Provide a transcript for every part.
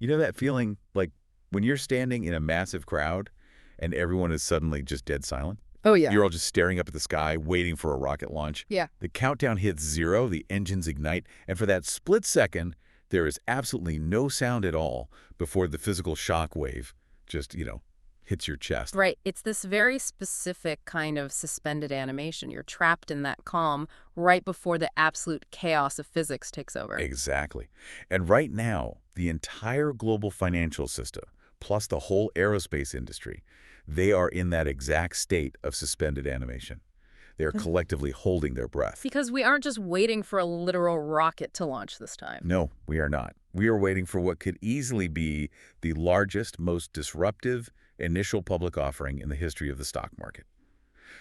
You know that feeling like when you're standing in a massive crowd and everyone is suddenly just dead silent? Oh, yeah. You're all just staring up at the sky, waiting for a rocket launch. Yeah. The countdown hits 0, the engines ignite, and for that split second, there is absolutely no sound at all before the physical shock wave just, hits your chest. Right. It's this very specific kind of suspended animation. You're trapped in that calm right before the absolute chaos of physics takes over. Exactly. And right now, the entire global financial system, plus the whole aerospace industry, they are in that exact state of suspended animation. They are collectively holding their breath. Because we aren't just waiting for a literal rocket to launch this time. No, we are not. We are waiting for what could easily be the largest, most disruptive initial public offering in the history of the stock market.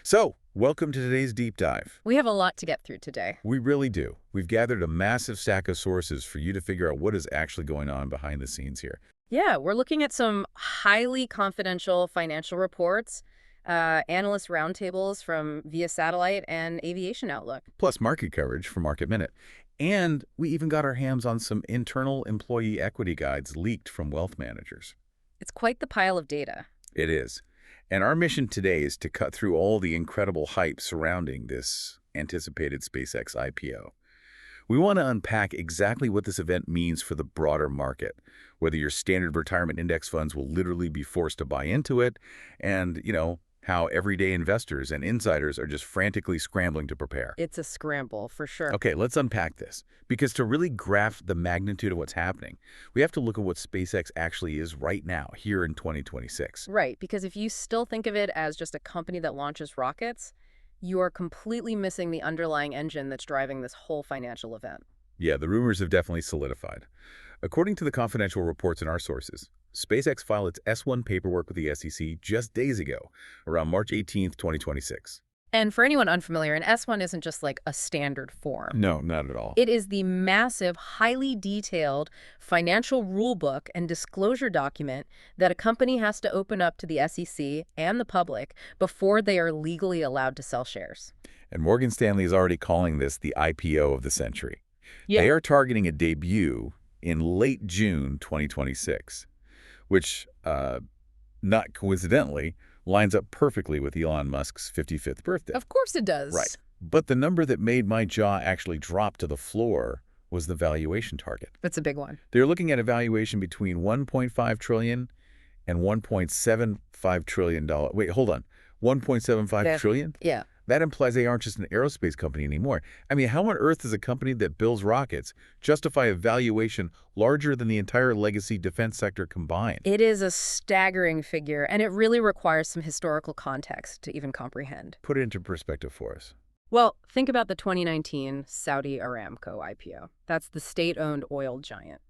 So, welcome to today's deep dive. We have a lot to get through today. We really do. We've gathered a massive stack of sources for you to figure out what is actually going on behind the scenes here. Yeah, we're looking at some highly confidential financial reports, analyst roundtables from Via Satellite and Aviation Outlook. Plus market coverage from Market Minute. And we even got our hands on some internal employee equity guides leaked from wealth managers. It's quite the pile of data. It is. And our mission today is to cut through all the incredible hype surrounding this anticipated SpaceX IPO. We want to unpack exactly what this event means for the broader market, whether your standard retirement index funds will literally be forced to buy into it, and, how everyday investors and insiders are just frantically scrambling to prepare. It's a scramble, for sure. Okay, let's unpack this. Because to really grasp the magnitude of what's happening, we have to look at what SpaceX actually is right now, here in 2026. Right, because if you still think of it as just a company that launches rockets, you are completely missing the underlying engine that's driving this whole financial event. Yeah, the rumors have definitely solidified. According to the confidential reports in our sources, SpaceX filed its S-1 paperwork with the SEC just days ago, around March 18th, 2026. And for anyone unfamiliar, an S-1 isn't just like a standard form. No, not at all. It is the massive, highly detailed financial rulebook and disclosure document that a company has to open up to the SEC and the public before they are legally allowed to sell shares. And Morgan Stanley is already calling this the IPO of the century. Yeah. They are targeting a debut in late June 2026, which, not coincidentally, lines up perfectly with Elon Musk's 55th birthday. Of course it does. Right. But the number that made my jaw actually drop to the floor was the valuation target. That's a big one. They're looking at a valuation between $1.5 trillion and $1.75 trillion. Wait, hold on. $1.75 trillion? Yeah. That implies they aren't just an aerospace company anymore. I mean, how on earth does a company that builds rockets justify a valuation larger than the entire legacy defense sector combined? It is a staggering figure, and it really requires some historical context to even comprehend. Put it into perspective for us. Well, think about the 2019 Saudi Aramco IPO. That's the state-owned oil giant.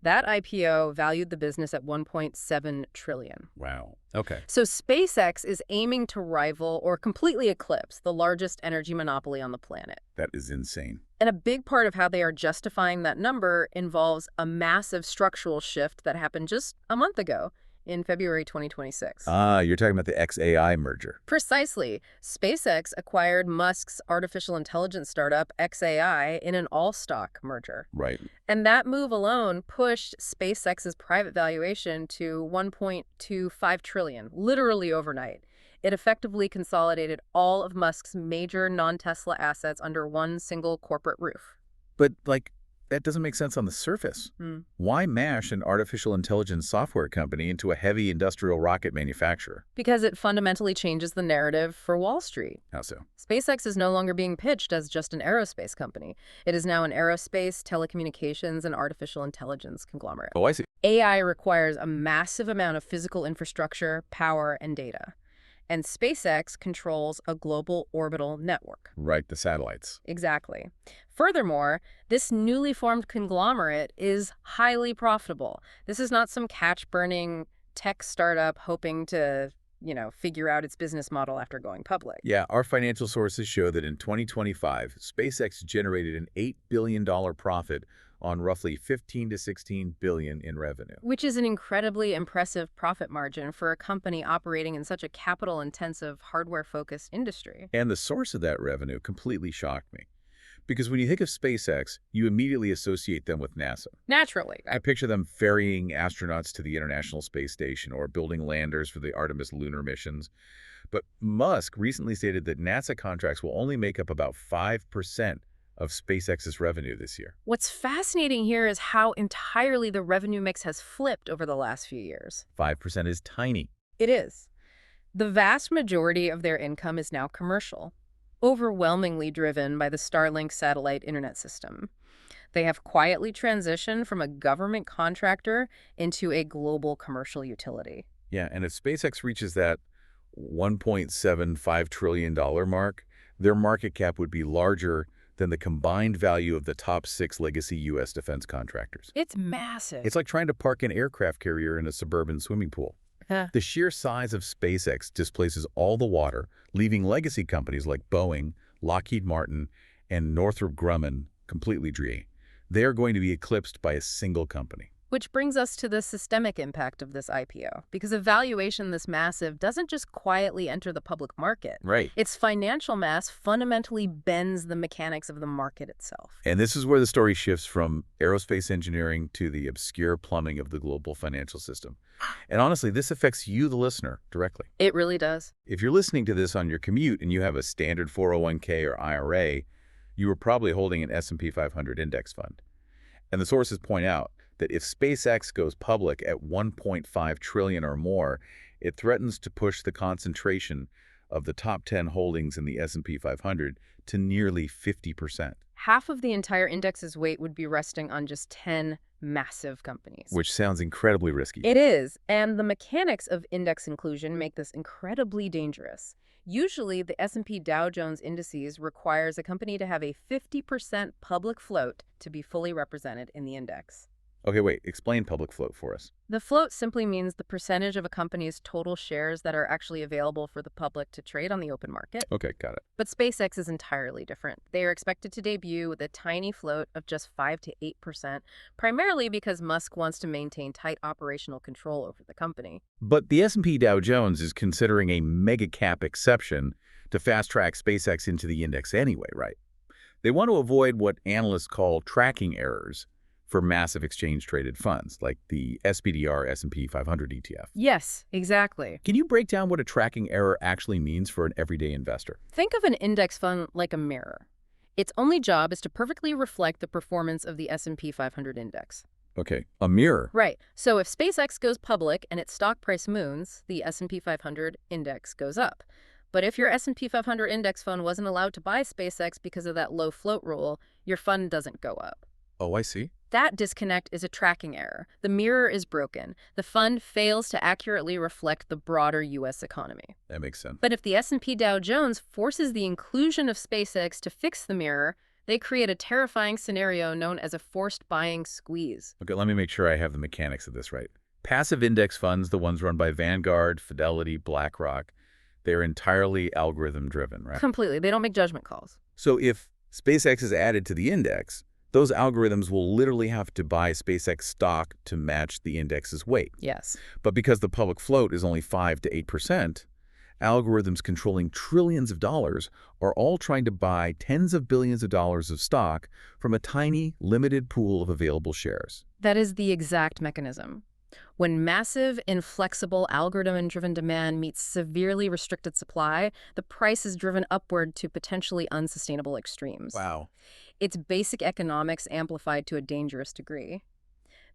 That IPO valued the business at $1.7 trillion. Wow. Okay. So SpaceX is aiming to rival or completely eclipse the largest energy monopoly on the planet. That is insane. And a big part of how they are justifying that number involves a massive structural shift that happened just a month ago in February 2026. You're talking about the XAI merger. Precisely. SpaceX acquired Musk's artificial intelligence startup XAI in an all-stock merger. Right. And that move alone pushed SpaceX's private valuation to $1.25 trillion, literally overnight. It effectively consolidated all of Musk's major non-Tesla assets under one single corporate roof. But, that doesn't make sense on the surface. Why mash an artificial intelligence software company into a heavy industrial rocket manufacturer? Because it fundamentally changes the narrative for Wall Street. How so? SpaceX is no longer being pitched as just an aerospace company. It is now an aerospace, telecommunications, and artificial intelligence conglomerate. Oh, I see. AI requires a massive amount of physical infrastructure, power, and data. And SpaceX controls a global orbital network. Right, the satellites. Exactly. Furthermore, this newly formed conglomerate is highly profitable. This is not some catch-burning tech startup hoping to, figure out its business model after going public. Yeah, our financial sources show that in 2025, SpaceX generated an $8 billion profit on roughly $15 to $16 billion in revenue. Which is an incredibly impressive profit margin for a company operating in such a capital-intensive, hardware-focused industry. And the source of that revenue completely shocked me. Because when you think of SpaceX, you immediately associate them with NASA. Naturally. I picture them ferrying astronauts to the International Space Station or building landers for the Artemis lunar missions. But Musk recently stated that NASA contracts will only make up about 5% of SpaceX's revenue this year. What's fascinating here is how entirely the revenue mix has flipped over the last few years. 5% is tiny. It is. The vast majority of their income is now commercial, overwhelmingly driven by the Starlink satellite internet system. They have quietly transitioned from a government contractor into a global commercial utility. Yeah, and if SpaceX reaches that $1.75 trillion mark, their market cap would be larger than the combined value of the top 6 legacy U.S. defense contractors. It's massive. It's like trying to park an aircraft carrier in a suburban swimming pool. Huh. The sheer size of SpaceX displaces all the water, leaving legacy companies like Boeing, Lockheed Martin, and Northrop Grumman completely dry. They are going to be eclipsed by a single company. Which brings us to the systemic impact of this IPO, because a valuation this massive doesn't just quietly enter the public market. Right. Its financial mass fundamentally bends the mechanics of the market itself. And this is where the story shifts from aerospace engineering to the obscure plumbing of the global financial system. And honestly, this affects you, the listener, directly. It really does. If you're listening to this on your commute and you have a standard 401k or IRA, you were probably holding an S&P 500 index fund. And the sources point out that if SpaceX goes public at $1.5 trillion or more, it threatens to push the concentration of the top 10 holdings in the S&P 500 to nearly 50%. Half of the entire index's weight would be resting on just 10 massive companies. Which sounds incredibly risky. It is, and the mechanics of index inclusion make this incredibly dangerous. Usually, the S&P Dow Jones indices requires a company to have a 50% public float to be fully represented in the index. Okay, wait, explain public float for us. The float simply means the percentage of a company's total shares that are actually available for the public to trade on the open market. Okay, got it. But SpaceX is entirely different. They are expected to debut with a tiny float of just 5 to 8%, primarily because Musk wants to maintain tight operational control over the company. But the S&P Dow Jones is considering a mega cap exception to fast-track SpaceX into the index anyway, right? They want to avoid what analysts call tracking errors for massive exchange-traded funds, like the SPDR S&P 500 ETF. Yes, exactly. Can you break down what a tracking error actually means for an everyday investor? Think of an index fund like a mirror. Its only job is to perfectly reflect the performance of the S&P 500 index. Okay, a mirror. Right. So if SpaceX goes public and its stock price moons, the S&P 500 index goes up. But if your S&P 500 index fund wasn't allowed to buy SpaceX because of that low float rule, your fund doesn't go up. Oh, I see. That disconnect is a tracking error. The mirror is broken. The fund fails to accurately reflect the broader U.S. economy. That makes sense. But if the S&P Dow Jones forces the inclusion of SpaceX to fix the mirror, they create a terrifying scenario known as a forced buying squeeze. Okay, let me make sure I have the mechanics of this right. Passive index funds, the ones run by Vanguard, Fidelity, BlackRock, they're entirely algorithm-driven, right? Completely. They don't make judgment calls. So if SpaceX is added to the index, those algorithms will literally have to buy SpaceX stock to match the index's weight. Yes. But because the public float is only 5 to 8%, algorithms controlling trillions of dollars are all trying to buy tens of billions of dollars of stock from a tiny, limited pool of available shares. That is the exact mechanism. When massive, inflexible, algorithm-driven demand meets severely restricted supply, the price is driven upward to potentially unsustainable extremes. Wow. It's basic economics amplified to a dangerous degree.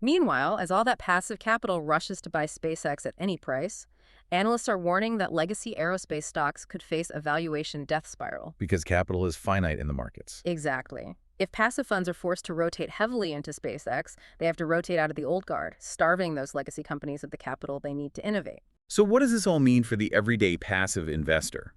Meanwhile, as all that passive capital rushes to buy SpaceX at any price, analysts are warning that legacy aerospace stocks could face a valuation death spiral. Because capital is finite in the markets. Exactly. If passive funds are forced to rotate heavily into SpaceX, they have to rotate out of the old guard, starving those legacy companies of the capital they need to innovate. So what does this all mean for the everyday passive investor?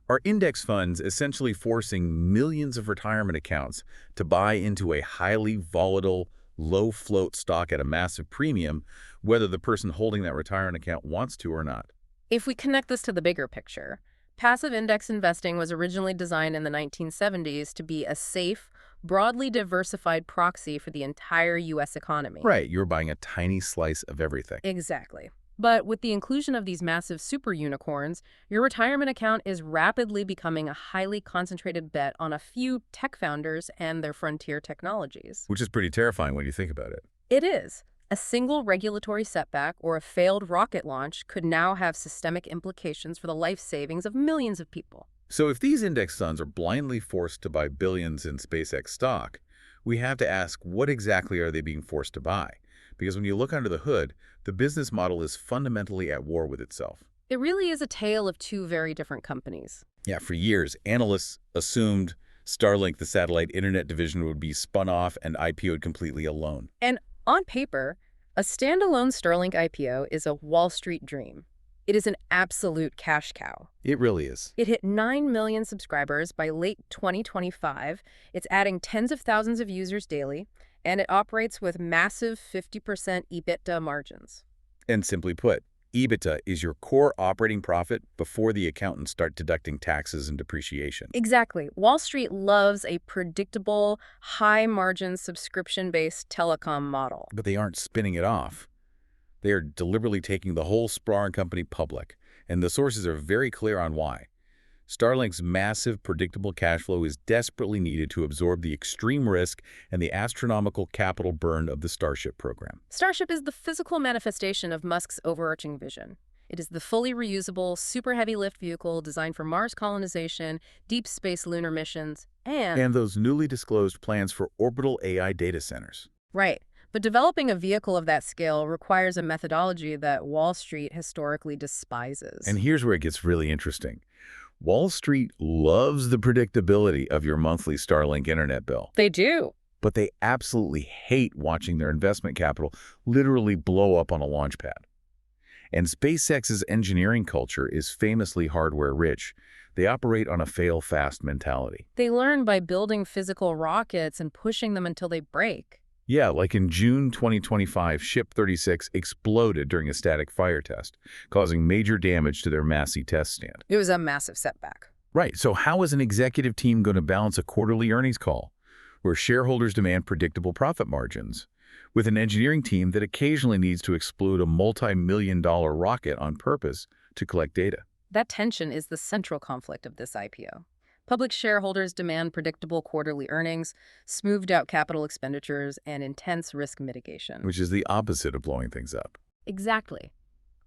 Are index funds essentially forcing millions of retirement accounts to buy into a highly volatile, low-float stock at a massive premium, whether the person holding that retirement account wants to or not? If we connect this to the bigger picture, passive index investing was originally designed in the 1970s to be a safe, broadly diversified proxy for the entire U.S. economy. Right, you're buying a tiny slice of everything. Exactly. But with the inclusion of these massive super unicorns, your retirement account is rapidly becoming a highly concentrated bet on a few tech founders and their frontier technologies. Which is pretty terrifying when you think about it. It is. A single regulatory setback or a failed rocket launch could now have systemic implications for the life savings of millions of people. So if these index funds are blindly forced to buy billions in SpaceX stock, we have to ask, what exactly are they being forced to buy? Because when you look under the hood, the business model is fundamentally at war with itself. It really is a tale of two very different companies. Yeah, for years, analysts assumed Starlink, the satellite internet division, would be spun off and IPO'd completely alone. And on paper, a standalone Starlink IPO is a Wall Street dream. It is an absolute cash cow. It really is. It hit 9 million subscribers by late 2025. It's adding tens of thousands of users daily, and it operates with massive 50% EBITDA margins. And simply put, EBITDA is your core operating profit before the accountants start deducting taxes and depreciation. Exactly. Wall Street loves a predictable, high-margin, subscription-based telecom model. But they aren't spinning it off. They are deliberately taking the whole Sprar company public, and the sources are very clear on why. Starlink's massive, predictable cash flow is desperately needed to absorb the extreme risk and the astronomical capital burn of the Starship program. Starship is the physical manifestation of Musk's overarching vision. It is the fully reusable, super heavy lift vehicle designed for Mars colonization, deep space lunar missions, And those newly disclosed plans for orbital AI data centers. Right. But developing a vehicle of that scale requires a methodology that Wall Street historically despises. And here's where it gets really interesting. Wall Street loves the predictability of your monthly Starlink internet bill, They do. but they absolutely hate watching their investment capital literally blow up on a launch pad. And SpaceX's engineering culture is famously hardware-rich. They operate on a fail-fast mentality. They learn by building physical rockets and pushing them until they break. Yeah, like in June 2025, Ship 36 exploded during a static fire test, causing major damage to their Massey test stand. It was a massive setback. Right, so how is an executive team going to balance a quarterly earnings call, where shareholders demand predictable profit margins, with an engineering team that occasionally needs to explode a multi-million-dollar rocket on purpose to collect data? That tension is the central conflict of this IPO. Public shareholders demand predictable quarterly earnings, smoothed-out capital expenditures, and intense risk mitigation. Which is the opposite of blowing things up. Exactly.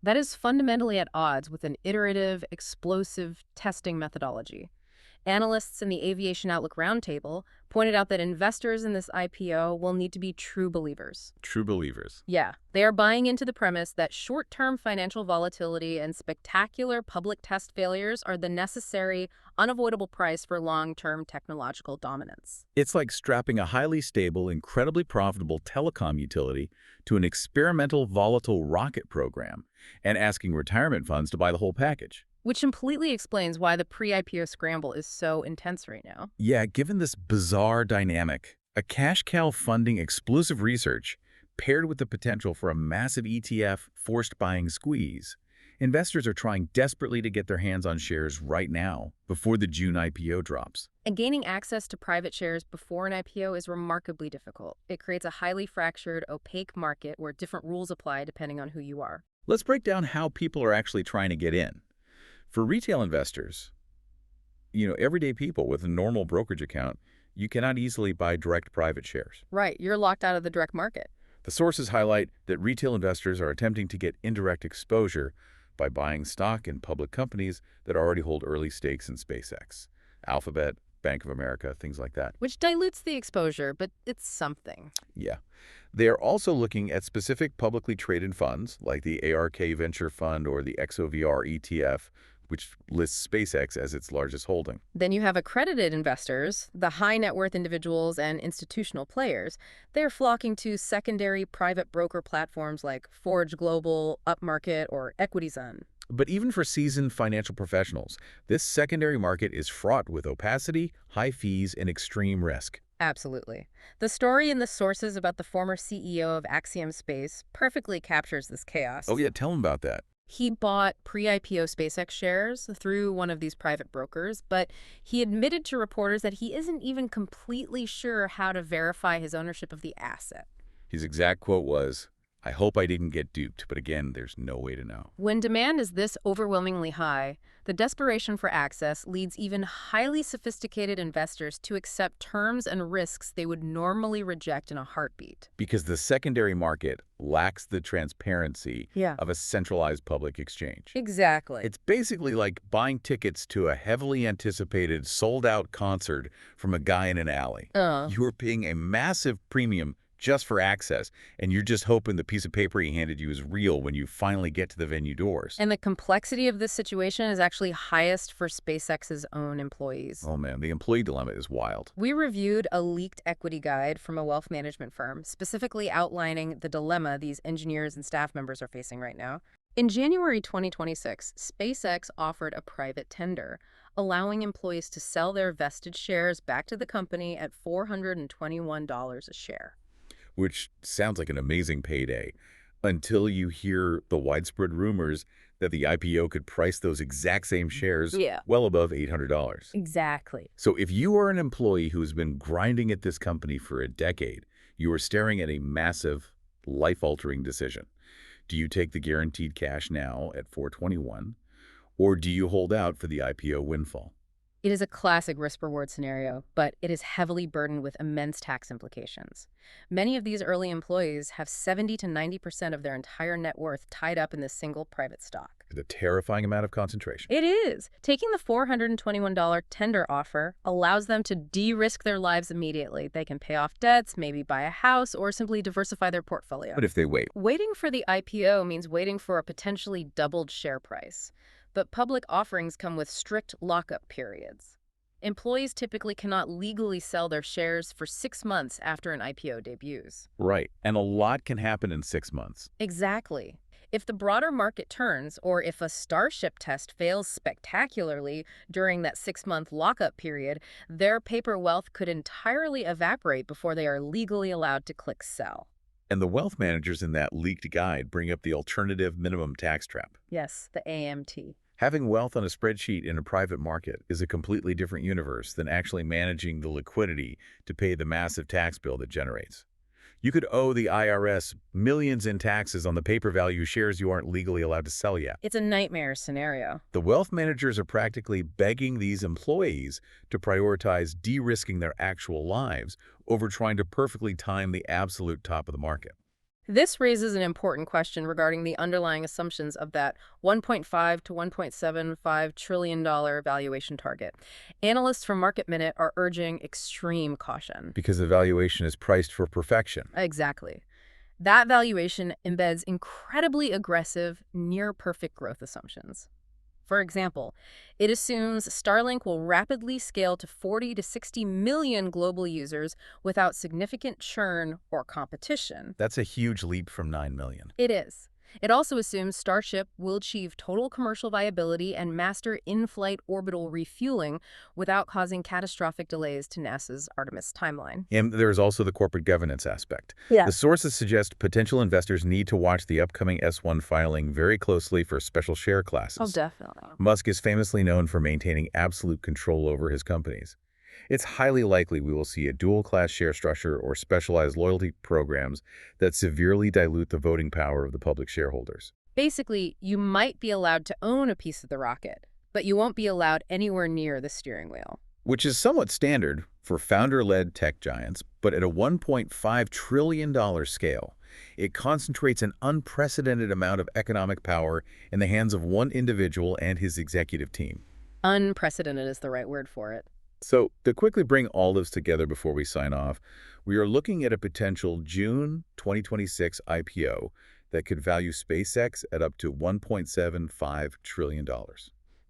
That is fundamentally at odds with an iterative, explosive testing methodology. Analysts in the Aviation Outlook Roundtable pointed out that investors in this IPO will need to be true believers. True believers. Yeah, they are buying into the premise that short-term financial volatility and spectacular public test failures are the necessary, unavoidable price for long-term technological dominance. It's like strapping a highly stable, incredibly profitable telecom utility to an experimental volatile rocket program and asking retirement funds to buy the whole package. Which completely explains why the pre-IPO scramble is so intense right now. Yeah, given this bizarre dynamic, a cash cow funding explosive research paired with the potential for a massive ETF forced buying squeeze, investors are trying desperately to get their hands on shares right now before the June IPO drops. And gaining access to private shares before an IPO is remarkably difficult. It creates a highly fractured, opaque market where different rules apply depending on who you are. Let's break down how people are actually trying to get in. For retail investors, everyday people with a normal brokerage account, you cannot easily buy direct private shares. Right, you're locked out of the direct market. The sources highlight that retail investors are attempting to get indirect exposure by buying stock in public companies that already hold early stakes in SpaceX, Alphabet, Bank of America, things like that. Which dilutes the exposure, but it's something. Yeah. They are also looking at specific publicly traded funds like the ARK Venture Fund or the XOVR ETF, which lists SpaceX as its largest holding. Then you have accredited investors, the high net worth individuals and institutional players. They're flocking to secondary private broker platforms like Forge Global, Upmarket, or EquityZone. But even for seasoned financial professionals, this secondary market is fraught with opacity, high fees, and extreme risk. Absolutely. The story in the sources about the former CEO of Axiom Space perfectly captures this chaos. Oh yeah, tell them about that. He bought pre-IPO SpaceX shares through one of these private brokers, but he admitted to reporters that he isn't even completely sure how to verify his ownership of the asset. His exact quote was, I hope I didn't get duped, but again, there's no way to know. When demand is this overwhelmingly high, the desperation for access leads even highly sophisticated investors to accept terms and risks they would normally reject in a heartbeat. Because the secondary market lacks the transparency Yeah. of a centralized public exchange. Exactly. It's basically like buying tickets to a heavily anticipated sold-out concert from a guy in an alley. You are paying a massive premium just for access, and you're just hoping the piece of paper he handed you is real when you finally get to the venue doors. And the complexity of this situation is actually highest for SpaceX's own employees. Oh man, the employee dilemma is wild. We reviewed a leaked equity guide from a wealth management firm, specifically outlining the dilemma these engineers and staff members are facing right now. In January 2026, SpaceX offered a private tender, allowing employees to sell their vested shares back to the company at $421 a share. Which sounds like an amazing payday, until you hear the widespread rumors that the IPO could price those exact same shares Yeah. well above $800. Exactly. So if you are an employee who's been grinding at this company for a decade, you are staring at a massive, life-altering decision. Do you take the guaranteed cash now at 421, or do you hold out for the IPO windfall? It is a classic risk-reward scenario, but it is heavily burdened with immense tax implications. Many of these early employees have 70 to 90% of their entire net worth tied up in this single private stock. It's a terrifying amount of concentration. It is. Taking the $421 tender offer allows them to de-risk their lives immediately. They can pay off debts, maybe buy a house, or simply diversify their portfolio. But if they wait, Waiting for the IPO means waiting for a potentially doubled share price. But public offerings come with strict lockup periods. Employees typically cannot legally sell their shares for 6 months after an IPO debuts. right, and a lot can happen in 6 months. Exactly. If the broader market turns, or if a Starship test fails spectacularly during that 6-month lockup period, their paper wealth could entirely evaporate before they are legally allowed to click sell. And the wealth managers in that leaked guide bring up the alternative minimum tax trap. Yes, the AMT. Having wealth on a spreadsheet in a private market is a completely different universe than actually managing the liquidity to pay the massive tax bill that generates. You could owe the IRS millions in taxes on the paper value shares you aren't legally allowed to sell yet. It's a nightmare scenario. The wealth managers are practically begging these employees to prioritize de-risking their actual lives over trying to perfectly time the absolute top of the market. This raises an important question regarding the underlying assumptions of that $1.5 to $1.75 trillion valuation target. Analysts from Market Minute are urging extreme caution. Because the valuation is priced for perfection. Exactly. That valuation embeds incredibly aggressive, near-perfect growth assumptions. For example, it assumes Starlink will rapidly scale to 40 to 60 million global users without significant churn or competition. That's a huge leap from 9 million. It is. It also assumes Starship will achieve total commercial viability and master in-flight orbital refueling without causing catastrophic delays to NASA's Artemis timeline. And there's also the corporate governance aspect. Yeah. The sources suggest potential investors need to watch the upcoming S1 filing very closely for special share classes. Oh, definitely. Musk is famously known for maintaining absolute control over his companies. It's highly likely we will see a dual-class share structure or specialized loyalty programs that severely dilute the voting power of the public shareholders. Basically, you might be allowed to own a piece of the rocket, but you won't be allowed anywhere near the steering wheel. Which is somewhat standard for founder-led tech giants, but at a $1.5 trillion scale, it concentrates an unprecedented amount of economic power in the hands of one individual and his executive team. Unprecedented is the right word for it. So, to quickly bring all this together before we sign off, we are looking at a potential June 2026 IPO that could value SpaceX at up to $1.75 trillion.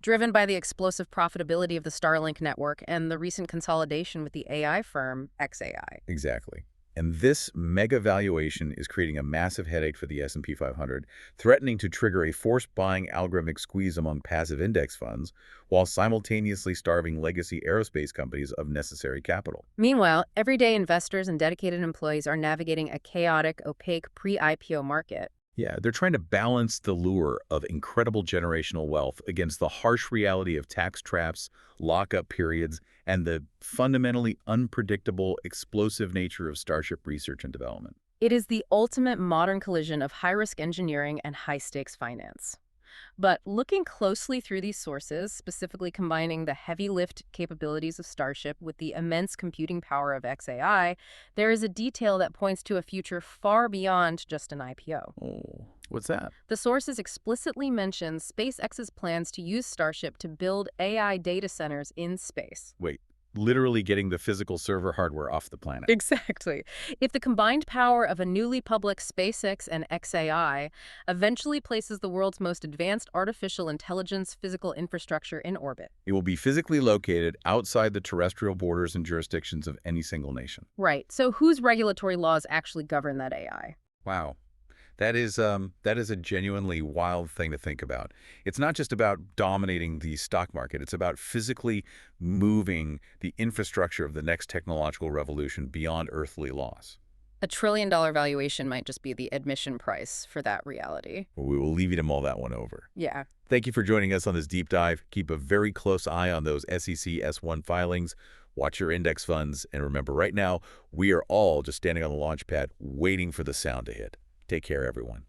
Driven by the explosive profitability of the Starlink network and the recent consolidation with the AI firm xAI. Exactly. And this mega valuation is creating a massive headache for the S&P 500, threatening to trigger a forced buying algorithmic squeeze among passive index funds, while simultaneously starving legacy aerospace companies of necessary capital. Meanwhile, everyday investors and dedicated employees are navigating a chaotic, opaque pre-IPO market. Yeah, they're trying to balance the lure of incredible generational wealth against the harsh reality of tax traps, lockup periods, and the fundamentally unpredictable, explosive nature of Starship research and development. It is the ultimate modern collision of high-risk engineering and high-stakes finance. But looking closely through these sources, specifically combining the heavy lift capabilities of Starship with the immense computing power of XAI, there is a detail that points to a future far beyond just an IPO. Oh, what's that? The sources explicitly mention SpaceX's plans to use Starship to build AI data centers in space. Wait, literally getting the physical server hardware off the planet. Exactly. If the combined power of a newly public SpaceX and XAI eventually places the world's most advanced artificial intelligence physical infrastructure in orbit. It will be physically located outside the terrestrial borders and jurisdictions of any single nation. Right. So whose regulatory laws actually govern that AI? Wow. That is a genuinely wild thing to think about. It's not just about dominating the stock market. It's about physically moving the infrastructure of the next technological revolution beyond earthly laws. $1 trillion valuation might just be the admission price for that reality. We will leave you to mull that one over. Yeah. Thank you for joining us on this deep dive. Keep a very close eye on those SEC S1 filings. Watch your index funds. And remember, right now, we are all just standing on the launch pad waiting for the sound to hit. Take care, everyone.